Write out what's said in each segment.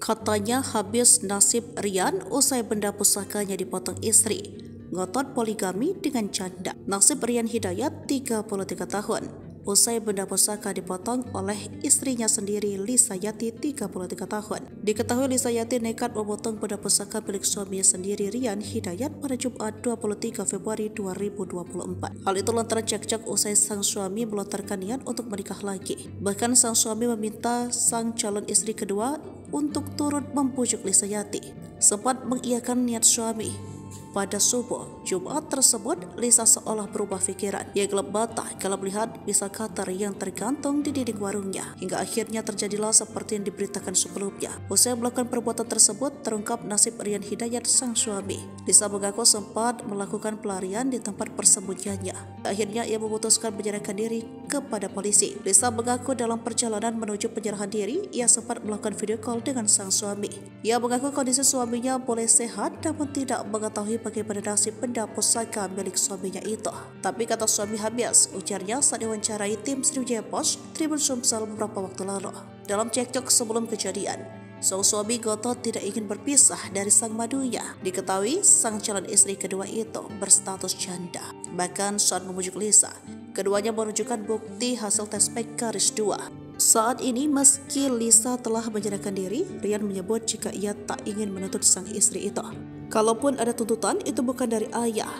Katanya habis nasib Rian usai benda pusakanya dipotong istri. Ngotot poligami dengan janda. Nasib Rian Hidayat 33 tahun. Usai benda pusaka dipotong oleh istrinya sendiri Lisa Yati 33 tahun. Diketahui Lisa Yati nekat memotong benda pusaka milik suaminya sendiri Rian Hidayat pada Jumat 23 Februari 2024. Hal itu lantaran cekcok usai sang suami melontarkan niat untuk menikah lagi. Bahkan sang suami meminta sang calon istri kedua untuk turut membujuk Lisa Yati. Sempat mengiyakan niat suami. Pada subuh Jumat tersebut, Lisa seolah berubah pikiran. Ia gelap mata kalau melihat bisa cutter yang tergantung di dinding warungnya. Hingga akhirnya terjadilah seperti yang diberitakan sebelumnya. Usai melakukan perbuatan tersebut, terungkap nasib Rian Hidayat sang suami. Lisa mengaku sempat melakukan pelarian di tempat persembunyiannya. Akhirnya ia memutuskan menyerahkan diri kepada polisi. Lisa mengaku dalam perjalanan menuju penyerahan diri, ia sempat melakukan video call dengan sang suami. Ia mengaku kondisi suaminya boleh sehat namun tidak mengetahui bagaimana nasib benda pusaka milik suaminya itu. Tapi kata suami habis, ujarnya saat diwawancarai tim Sriwijaya Post Tribun Sumsel beberapa waktu lalu. Dalam cekcok sebelum kejadian, sang suami ngotot tidak ingin berpisah dari sang madunya. Diketahui sang calon istri kedua itu berstatus janda. Bahkan saat memujuk Lisa, keduanya menunjukkan bukti hasil tes PKRIS 2. Saat ini meski Lisa telah menyerahkan diri, Rian menyebut jika ia tak ingin menuntut sang istri itu. Kalaupun ada tuntutan, itu bukan dari ayah,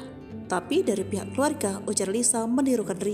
tapi dari pihak keluarga, ujar Lisa menirukan Rian.